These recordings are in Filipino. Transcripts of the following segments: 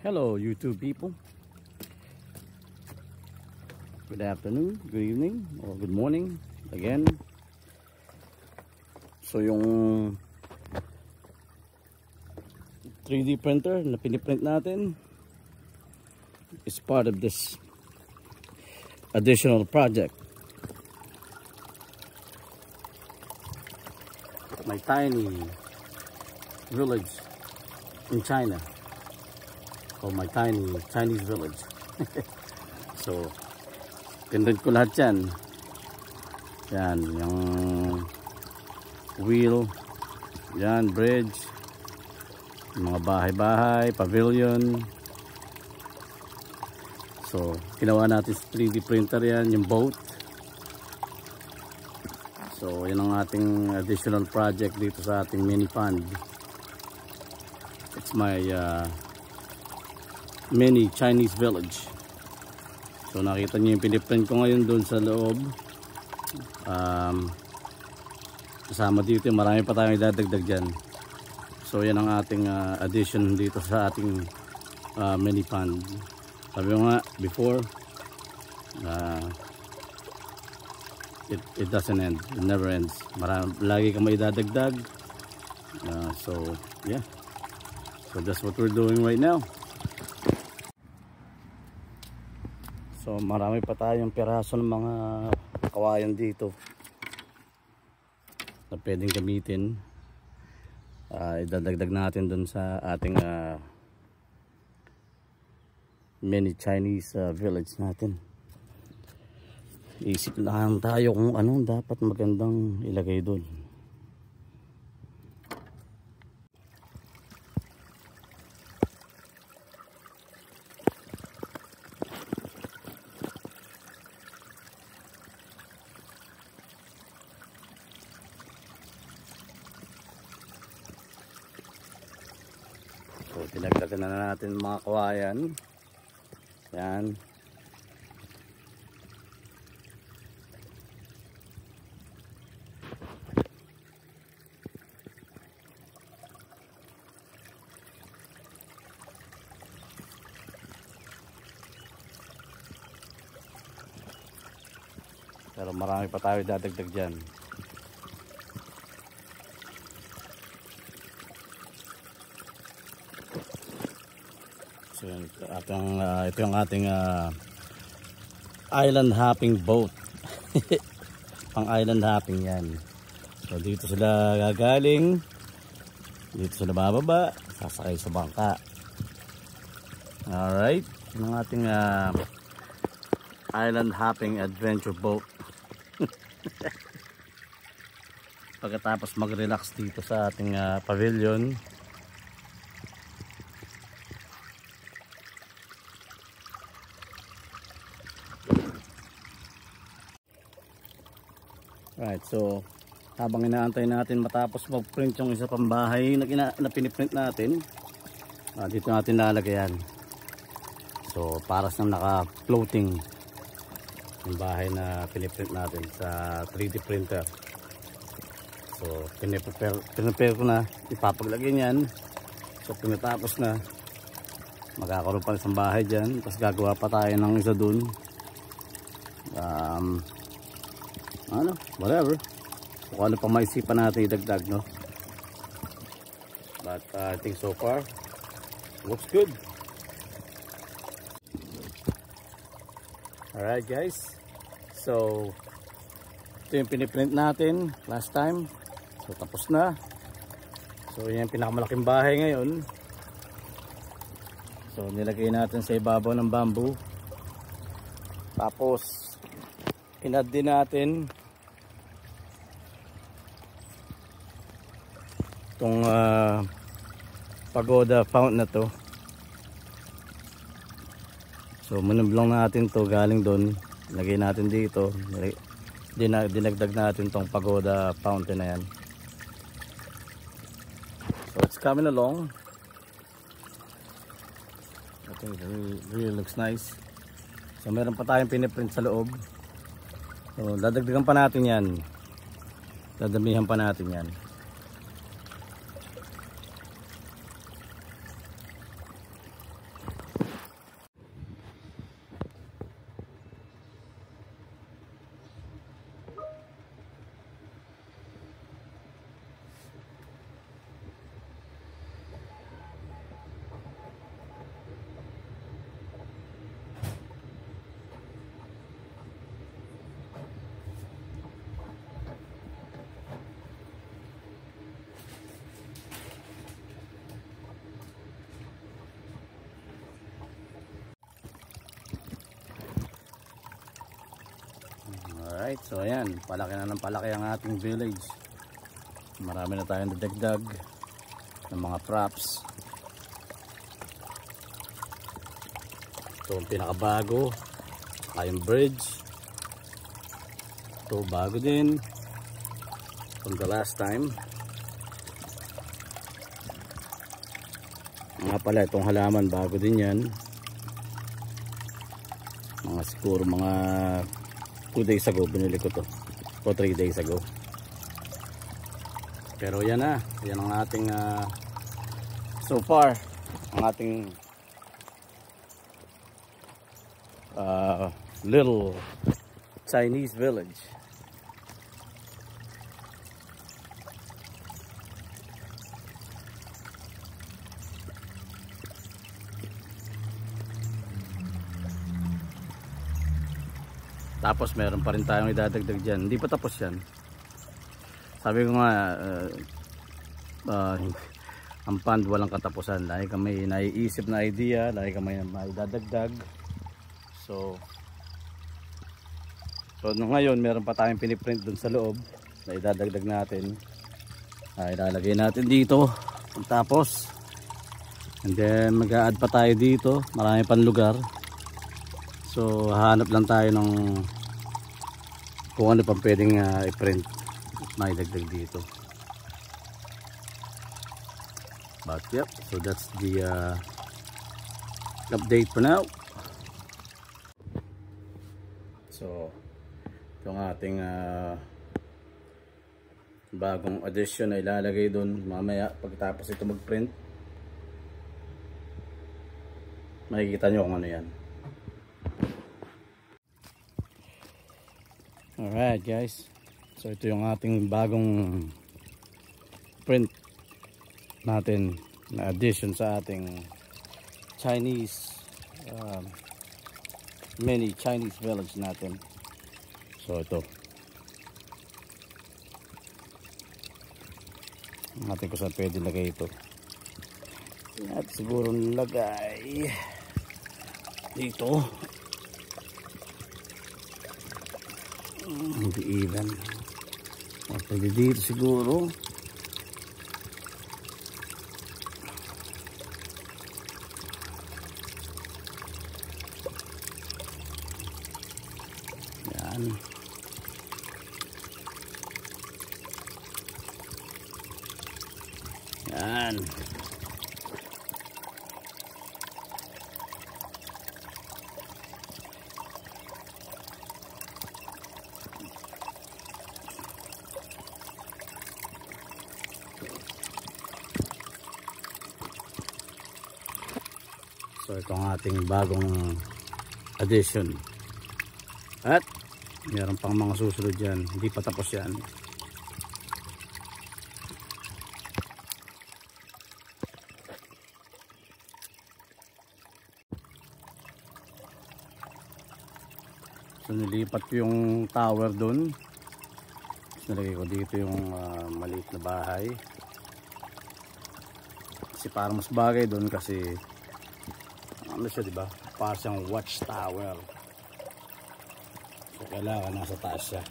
Hello YouTube people. Good afternoon, good evening, or good morning again. So yung 3D printer na piniprint natin is part of this additional project. My tiny village in China. O my tiny Chinese village. So pinrint ko lahat yan. Yan yung wheel, yan bridge, yung mga bahay-bahay, pavilion. So ginawa natin sa 3D printer yan, yung boat. So yan ang ating additional project dito sa ating mini pond. It's my mini Chinese village. So nakita niyo yung piniprint ko ngayon doon sa loob. Kasama dito, marami pa tayong idadagdag dyan. So yan ang ating addition dito sa ating mini pond. Sabi ko nga before, it doesn't end, it never ends. Lagi ka may idadagdag. So yeah, so that's what we're doing right now. So marami pa tayong piraso ng mga kawayan dito na pwedeng gamitin. Idadagdag natin dun sa ating mini Chinese village natin. Isip lang tayo kung anong dapat magandang ilagay dun. So dinagdagan na natin mga kawayan. Yan. Pero marami pa tayo dadagdag dyan. So ito yung ating island hopping boat. Pang island hopping yan. So dito sila gagaling, dito sila bababa, sasakay sa bangka. Alright, yung ating island hopping adventure boat. Pagkatapos mag-relax dito sa ating pavilion. Right, so habang inaantay natin matapos mag-print yung isa pang bahay na piniprint natin, dito natin lalagyan. So para sa naka-floating yung bahay na piniprint natin sa 3D printer. So piniprepare ko na, ipapaglagay niyan. So pinatapos na, magkakaroon pa isang bahay dyan, tapos gagawa pa tayo ng isa dun. Whatever. Kung ano pa maisipan natin idagdag, no? But I think so far looks good. Alright guys, so ito yung piniprint natin last time. So tapos na. So yan yung pinakamalaking bahay ngayon. So nilagay natin sa ibabaw ng bamboo. Tapos in-add din natin itong pagoda fountain na to. So manublang natin to galing doon, lagay natin dito, dinagdag natin tong pagoda fountain na yan. So it's coming along. I think it really looks nice. So meron pa tayong piniprint sa loob. So dadagdagan pa natin yan, dadamihan pa natin yan. Alright, so ayan, palaki na ng palaki ang ating village. Marami na tayong dadagdag ng mga props. Ito ang pinakabago, yung bridge. Ito bago din from the last time. Nga pala, itong halaman bago din yan. Mga siguro mga 2 days ago binili ko to, o 3 days ago. Pero yan na, yan ang ating so far ang ating little Chinese village. Tapos meron pa rin tayong idadagdag dyan. Hindi pa tapos yan. Sabi ko nga, ang pond walang katapusan. Lagi kami naiisip na idea, lagi kami maidadagdag. So ngayon meron pa tayong piniprint dun sa loob na idadagdag natin. Ilalagay natin dito. Tapos and then mag-a-add pa tayo dito. Marami pang lugar. So hahanap lang tayo ng kung ano pang pwedeng i-print at maidagdag dito. But yep, so that's the update for now. So itong ating bagong addition na ilalagay doon mamaya pagkatapos ito mag-print. Makikita nyo kung ano yan. Alright guys, so ito yung ating bagong print natin na addition sa ating Chinese mini Chinese village natin. So ito natin kung saan pwede lagay ito at siguro nilagay dito. Hindi even. Pwede dito siguro. Yan. Yan. So ito ang ating bagong addition. At meron pang mga susunod dyan. Hindi pa tapos yan. So nilipat ko yung tower dun. Nilagay ko dito yung maliit na bahay. Kasi para mas bagay dun kasi ano siya, diba? Para siyang watchtower. So kailangan nasa taas siya.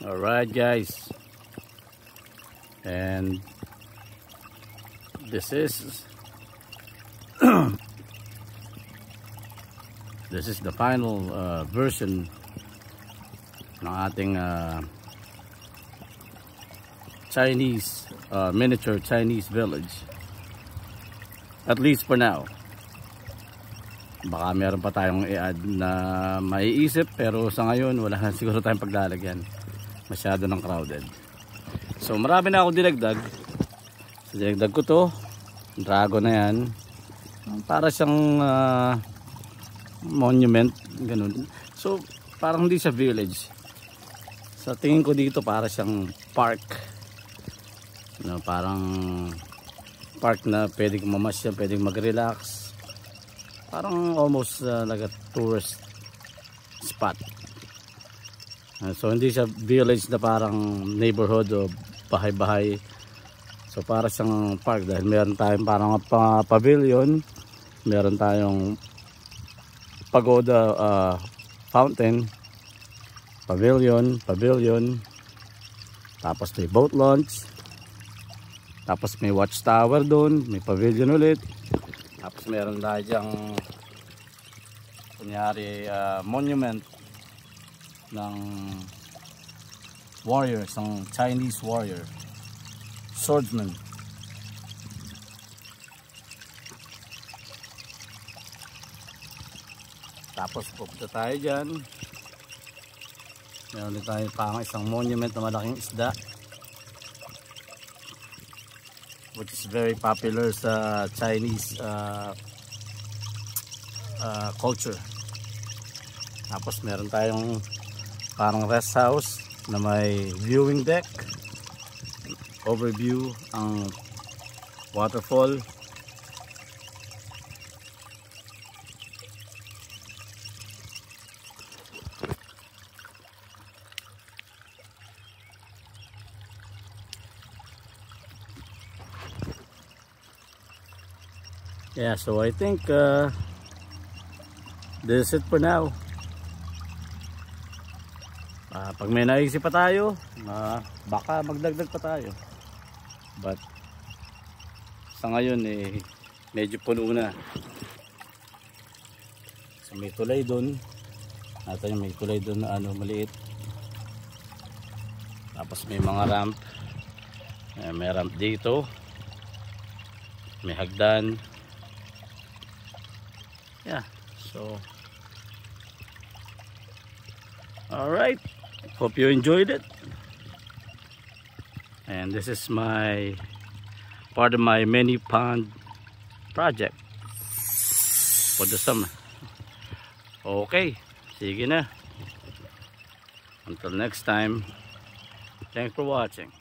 Alright guys, and this is this is the final version ng ating Chinese miniature Chinese village, at least for now. Baka meron pa tayong i-add na maiisip, pero sa ngayon wala na siguro tayong paglalagyan. Masyado ng crowded. So marami na ako dinagdag. Dinagdag ko to. Dragon na yan. Para siyang monument. Ganun. So parang hindi siya village. Sa tingin ko dito para siyang park. Parang park na pwedeng mamasyal, pwedeng mag-relax. Parang almost like a tourist spot. So hindi siya village na parang neighborhood o bahay-bahay. So para siyang park dahil meron tayong parang pavilion, meron tayong pagoda fountain, pavilion, tapos may boat launch, tapos may watchtower doon, may pavilion ulit, tapos meron tayo dyang kunyari monument ng warrior, isang Chinese warrior, swordsman. Tapos pupunta tayo dyan, meron din tayo pang isang monument na malaking isda, which is very popular sa Chinese culture. Tapos meron tayong parang rest house na may viewing deck, overview ang waterfall. Yeah, so I think this is it for now. Pag may naisip pa tayo, baka magdagdag pa tayo. But sa ngayon medyo puno na. So may tulay doon. May tulay doon na maliit. Tapos may mga ramp. May ramp dito. May hagdan. Yeah, so alright, hope you enjoyed it. And this is my part of my mini pond project for the summer. Okay, sige na. Until next time, thanks for watching.